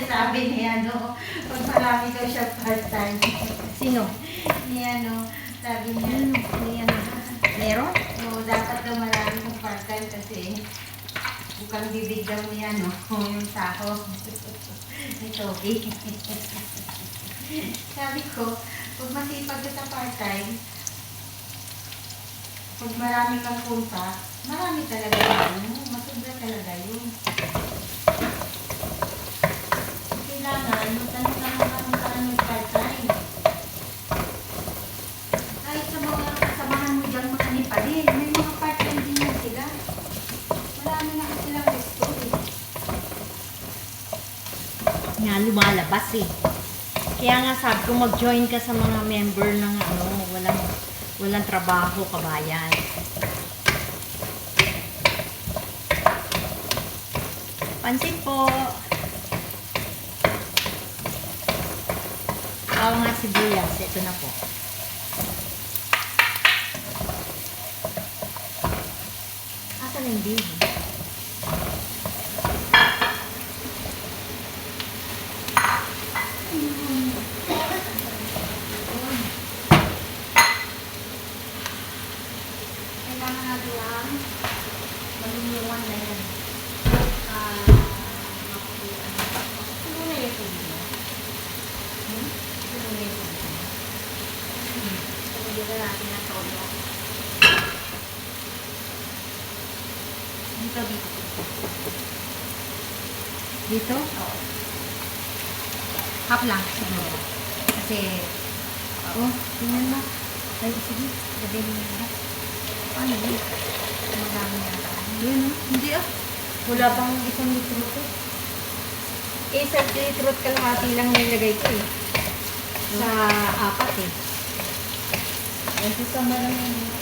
sabi ni ano, pag marami daw siya part-time. Sino? Ni ano, sabi niya, Ni ano? Meron? no, dapat daw marami ng part-time kasi bukang bibig daw ni ano, yung sahog. Ni Toby. Sabi ko, pag masipag ka sa part-time, pag marami kang punta, marami talaga yun. Masubra talaga yun. Kailangan, tanong lang kung saan may part-time. Kahit sa mga kasamahan mo dyan, mga Nepalin, may mga part-time din yan sila. Marami na silang resto eh. Nga, lumalabas eh. Kaya nga sabi ko, mag-join ka sa mga member ng ano, walang trabaho, kabayan. Pansin po. Awa nga sibuyas. Ito na po. Asa na yung bihi? Kailangan natin lang malumuwan na yan. Siguro na yung tubig mo. Siguro na yung tubig mo. Pagigyan natin ng tono. Dito. Dito? Oo. Half lang siguro. Kasi, tingnan mo. Ay, sige. Sabihin mo na. Ano yun? Madami yata. Yun, hindi ah. Wala pang isang litro ko. Isang litro at kalahati lang nilagay ko eh. Sa apat eh. Kasi sama lang yun.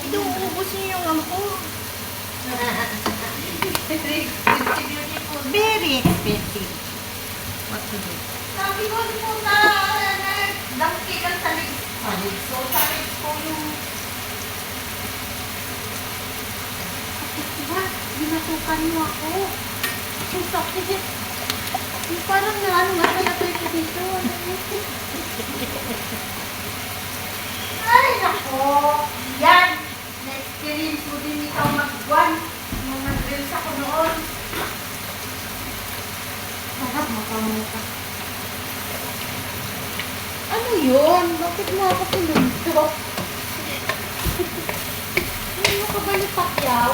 Ito, uubos niyo yung ampo. Very expensive. What to do? Sabi ko, puta, dangki lang sa lips. So, sa lips ko yung... Diba, binatukan mo ako. Yung sakit. Yung parang na ano nga sa latoy ko dito. Ay, nako. Yan. Na-experience mo din ikaw mag-buwan. Nung nag-reels ako noon. Sarap makamuka. Ano yun? Bakit mo ako pinuntok? Ano mo ka ba ni Pacquiao?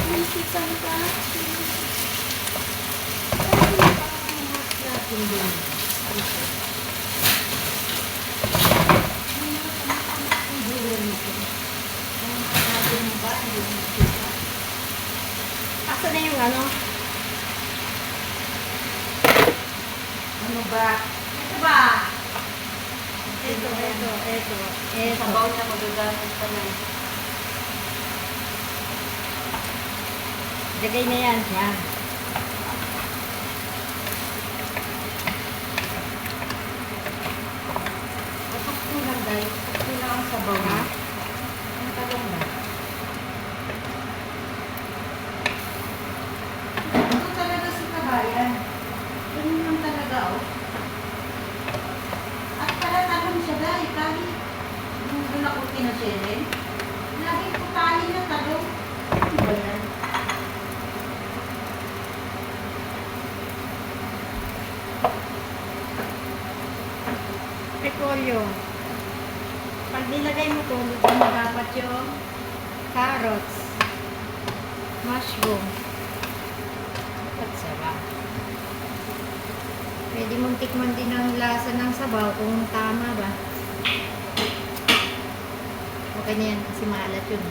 Nisisan ka? Ano ba ang mas natin din? Asa na yung ano? Ano ba? Ito ba? Ito. Sabaw niya magagamit pa na. Lagay na yan. Yan. Kapag kulang guys, kulang ang sabaw na. Ang talong na. Ito talaga si kabayan. Ganun lang talaga oh. At pala talong siya dahil kahit yung doon ako kinasyerin, laging putali na talong. Ano ba yan? Repolyo. Pag nilagay mo ito, luto mo dapat yung carrots, mushroom, at sarap. Pwede mong tikman din ang lasa ng sabaw kung tama ba. Okay na yan kasi maalat yun.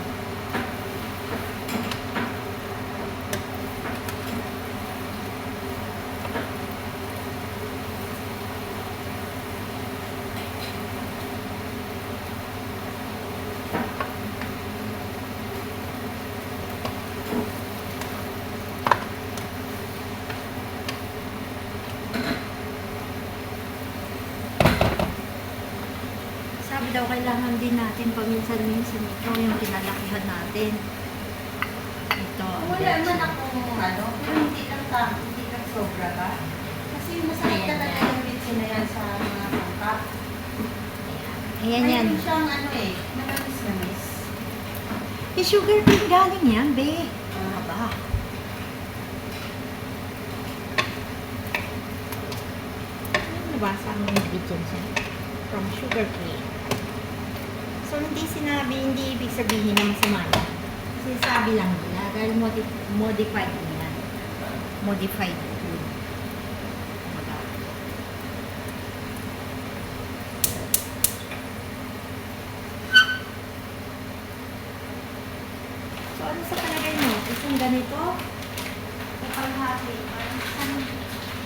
Sabi daw, kailangan din natin paminsan-minsan ito yung pinalakihan natin. Ito. Wala man akong ano, pero hindi lang sobra ba? Kasi masakit Ayan talaga yan. yung bitsin na yan sa mga pangkap. Ayan yan. Mayroon siyang ano eh, manamis-namis. Eh, sugar cane galing yan, be. Ano ba? Nabasa ang ingredients yan. From sugar cane. So, hindi ibig sabihin na masama yan. Sinasabi lang nila dahil modified yan. Modified food. Diba? So, ano sa palagay mo? Isang ganito? Kapalhati. Parang isang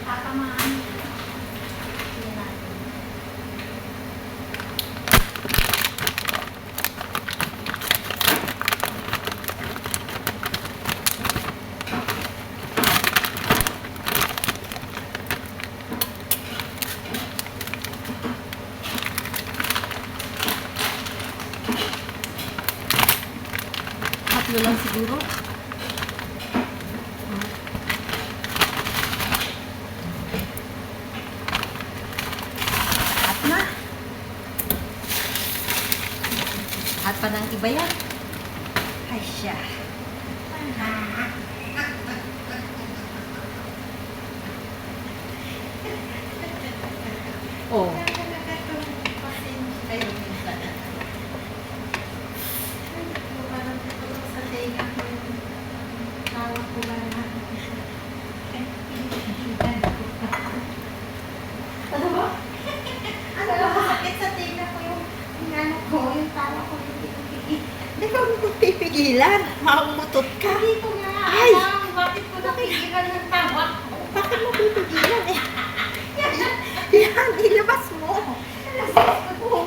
tatamaan. Tingnan natin. Tatlo lang siguro. At na. At pa ng iba yan. Ay siya. Oh. Talaga itong pasensya kayo minsan. Parang tutulong sa tenga ko yung tawag ko ba na. Ano ba? Ano ba? Masakit sa tenga ko yung ano ko, yung tawag ko yung pinipigil. Hindi ka magpipigilan. Maumutot ka. Hindi ko nga Ay! alam bakit ko napigilan ng tawag ko. Bakit mo pipigilan eh? Yan, ilabas mo.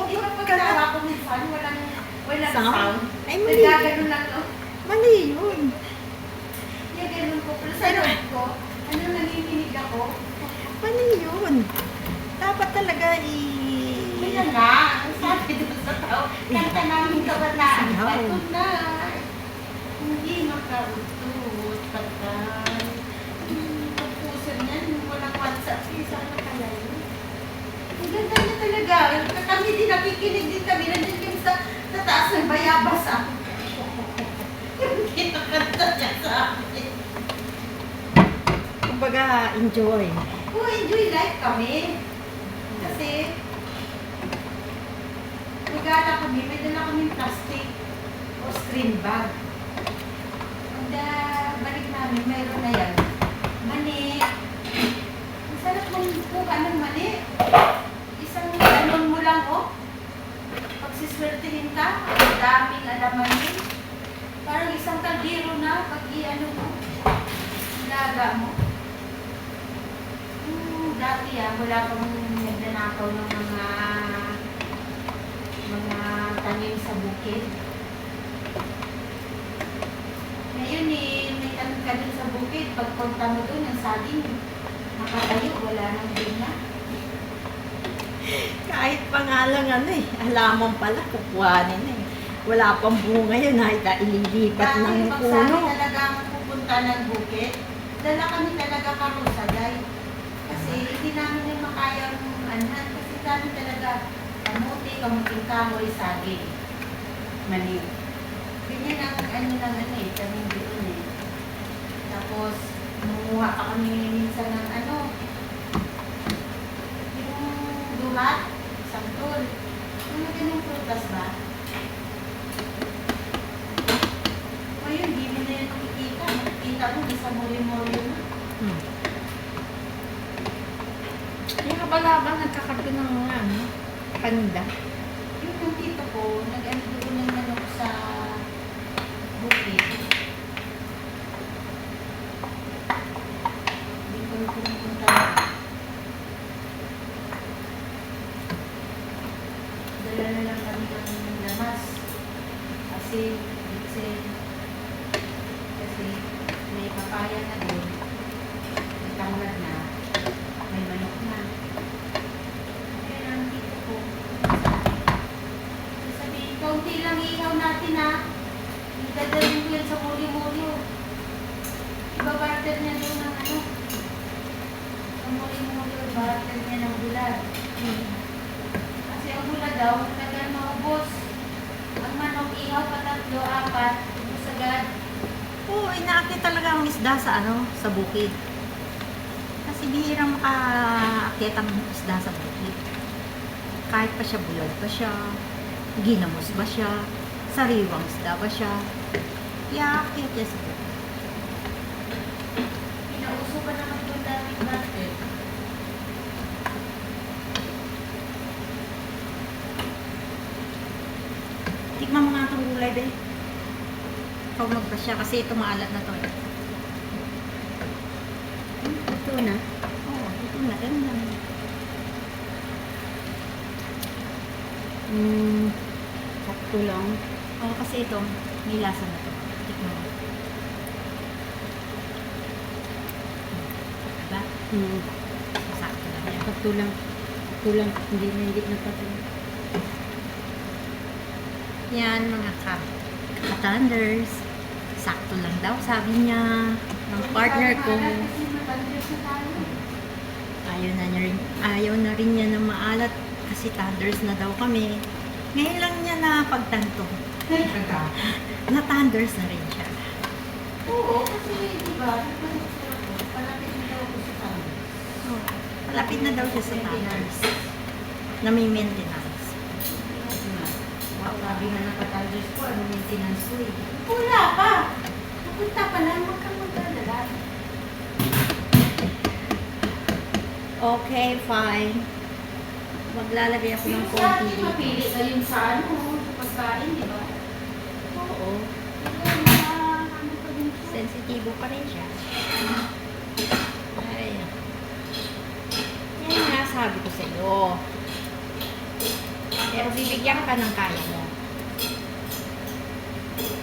Di ba pagtawa ko minsan, walang sound? Ay, mali. Nagagano lang no? Mali yun. Yung ganun ko. Pero sa loob ko, ano nanginginig ako? Mali yun. Dapat talaga Kaya nga, ang sabi doon sa tao, kanta namin kabataan. Sigaw. Ito na. Hindi makautot. Patay. Pagpusan yan, walang WhatsApp. Sana kaya yun. Ang ganda niya talaga. Kami din, nakikinig din kami. Nandun kami sa taas ng bayabas ah. Yung kinakanta niya sa amin. Kumbaga, enjoy. Oh, enjoy life kami. Kasi, magala kami, may dala kaming plastic o screen bag. Pagka balik namin, mayroon na yan. Mani. Ang sarap mong kuha ng mani. Isang ganon mo lang, oh. Pagsiswertihin ka, ang daming alaman yun. Parang isang kaldero na pag i-ano mo, ilaga mo. Dati wala pang nagnanakaw ng mga tanim sa bukid. Ngayon may tanim ka dun sa bukid, pagpunta mo dun, ang saging, nakatayo, wala nang din na. Kahit pa nga lang halaman pala, kukuhanin na eh. Wala pang bunga yun, ililipat ng Pag sa puno. amin talagang pupunta ng bukid, dala kami talaga karusagay. Kasi hindi namin yung makayang anhan. Kasi dami talaga kamuting kahoy, saging, mani. Ganyan ang tanim doon eh. Tapos, mumuha pa kami minsan ng yung duhat, santol. Ano ganyung prutas ba? Ngayon, hindi mo na yan makikita. Makikita mo, isa muli-muli na. Yung kabalabang nagkakaroon ng mga panda. Yung tito ko, nag-ano ng manok sa bukid. Hindi ko pumunta na. Dala na lang kami ng lamas. Kasi may papaya na doon. May tanglad na. May manok na. Kaya lang dito ko sa akin. ihaw natin ha. Dadalhin ko yan sa muli-muli oh. Ibabarter niya doon ng ano. Sa muli-muli oh, barter niya ng bulad. Kasi ang bulad daw, tagal maubos. Ang manok ihaw pa 3, 4, ubos agad. Oo, inaakit talaga ang isda sa sa bukid. Kasi bihirang makaakyat ang isda sa bukid. Kahit pa siya bulag pa siya, ginamos ba siya, sariwang isda ba siya, iaakyat niya sa bukid. Pinauso pa naman doon dati barter. Tikman mo nga itong gulay din. Pagmag pa siya kasi ito maalat na to. Ito na? Oo, ito na. Ganun lang. Sakto lang. Oo, kasi ito, may lasa na to. Tikman mo. Diba? Sakto lang yan. Sakto lang. Sakto lang. Hindi na higit na pati. Yan mga ka-thunders. Sakto lang daw, sabi niya ng partner ko. Kasi matandres na tayo. Ayaw na rin niya na maalat kasi thunders na daw kami. Ngayon lang niya na pagtanto. Na thunders na rin siya. Oo, kasi di ba, palapit na daw ako sa tayo. Malapit na daw siya sa thunders. Na may maintenance. Wow, sabi nga nakatandres ko, ano maintenance ko eh. Wala pa! Napunta pa lang, huwag kang magdadala. Okay, fine. Maglalagay ako ng Yung sa konti atin, dito. mapili ka yung sa ano, sa pagkain, di ba? Oo. Ito, ano pa din siya. Sensitibo pa rin siya. Ay. Yan nga sabi ko sa iyo. Pero bibigyan ka ng kaya mo.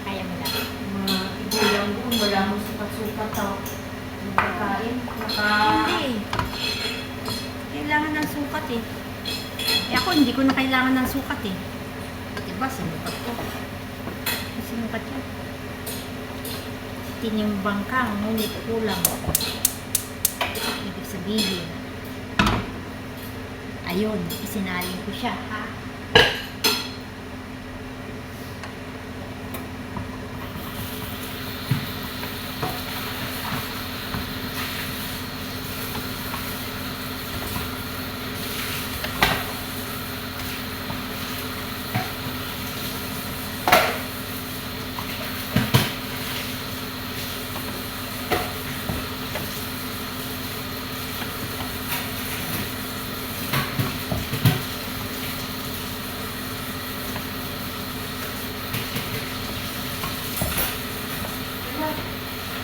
Kaya mo lang. Mga igulang doon, wala mo sukat-sukat tao. Yung pagkain, Hindi. Kailangan ng sukat eh. Eh ako, hindi ko na kailangan ng sukat eh. Diba, sinukat ko. Sinukat yan. Tinimbang ka, ngunit kulang. Ibig sabihin, ayun, isinalin ko siya, ha?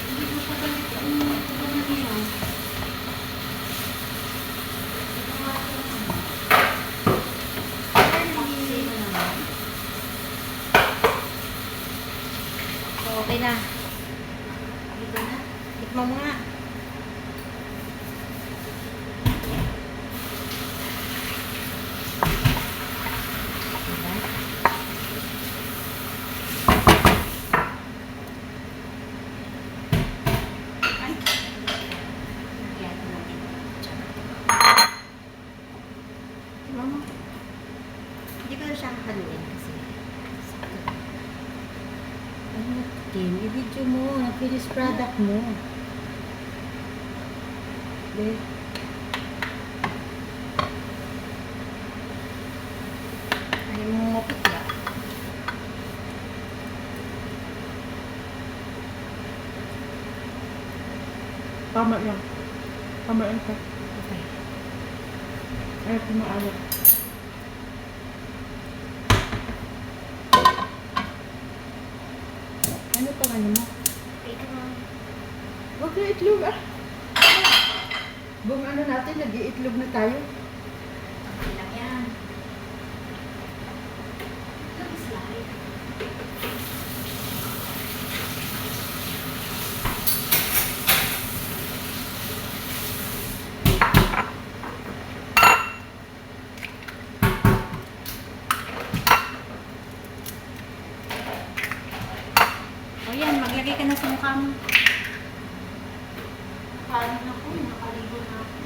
hindi mo pa galit ang pagkain niya. So, okay na. Dito na. Tikman mo nga. Diba? Ay. Lagyan natin. Tikman mo. Hindi ko na siya haluin kasi sakto lang. Ano, Tim? I-video mo. Ang finished product mo. Okay. Ayaw mo mapitla. Tama lang. Tama lang ka. Okay. Ayaw ko maalat. Ano pang ano mo? Ito mo. Huwag na itlog ah. Buong ano natin, nag-iitlog na tayo. Okay lang yan. Lang slide. ka na sa mukha mo. Kain na po, nakaligo na ako.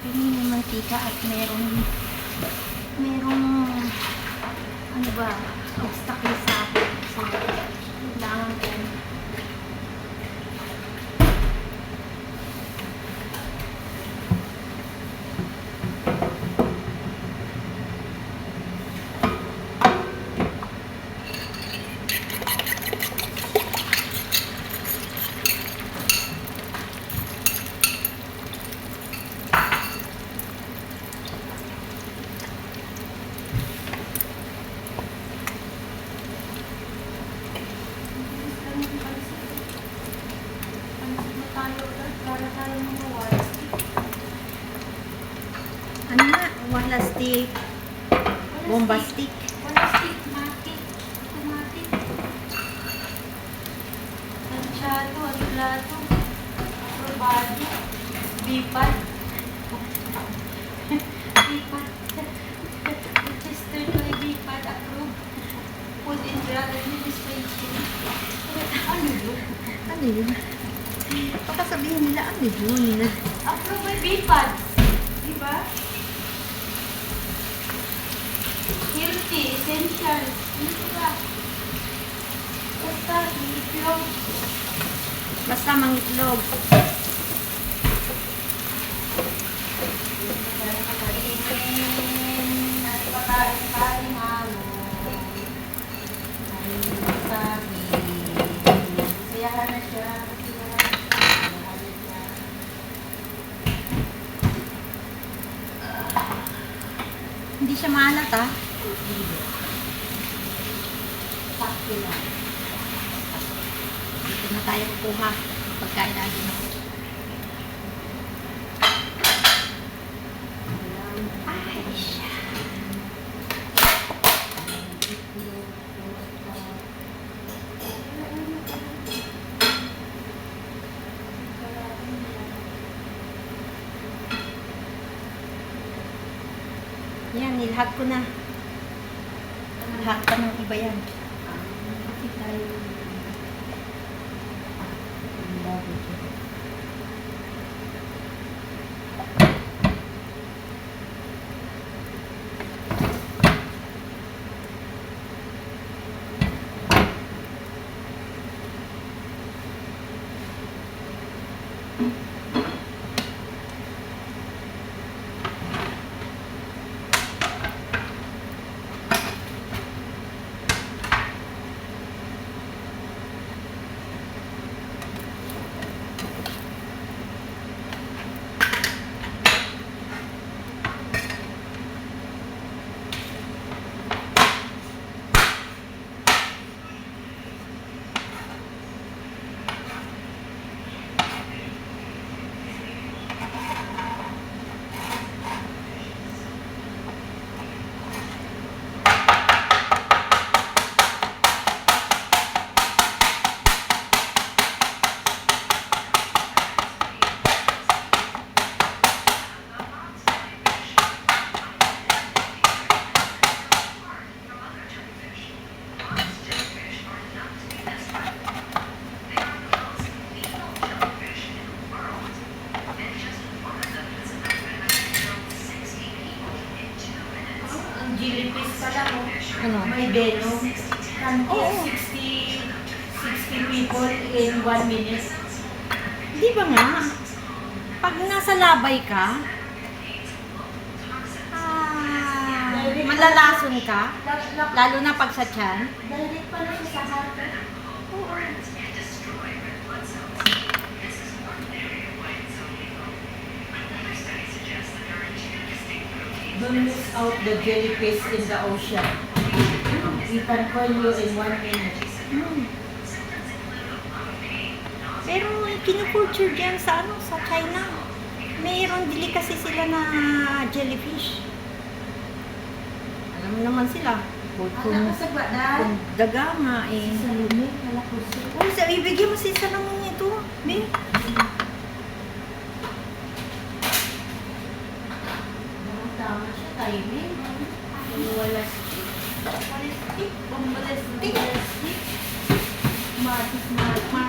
Pili ng mantika at merong ano ba, obstacle sa akin. So, kailangan ko. Ano na? Wala stick. Bomba stick. Wala stick, matic, automatic. Tansyado, adulato, probado, bipad. Bipad. Registered to a bipad approved. Food and Drug Administration. Ano yun? Ano yun? Baka sabihin nila, ano yun? Approved by bipad. Diba? Healthy, essential. Ano ba? Basta, itlog. Basta mangitlog. Hindi siya maalat ah. Sakto lang. Dito na tayo kukuha. Pagkain natin ako. Ay, siya. Yan, nilahad ko na. Lahat pa ng iba yan. Kasi tayo jellyfish pala ko. Ano? May venom. Can kill Oo. 60 people in 1 minute. Di ba nga? Pag nasa labay ka, malalason ka, lalo na pag sa tiyan. Direct pala siya sa heart. Don't miss out the jellyfish in the ocean. We can call you in 1 minute. Hmm. Pero kinu-culture dyan sa sa China. Mayroon delicacy sila na jellyfish. Alam mo naman sila. Anak ko sa badal. Kung daga nga eh. Sa lumit, anak ko siya. Oh, sa ibigay mo si salamin ito. Be. Tama siya, timing. Wala stick. Wala stick. Wala stick. Matis, matis.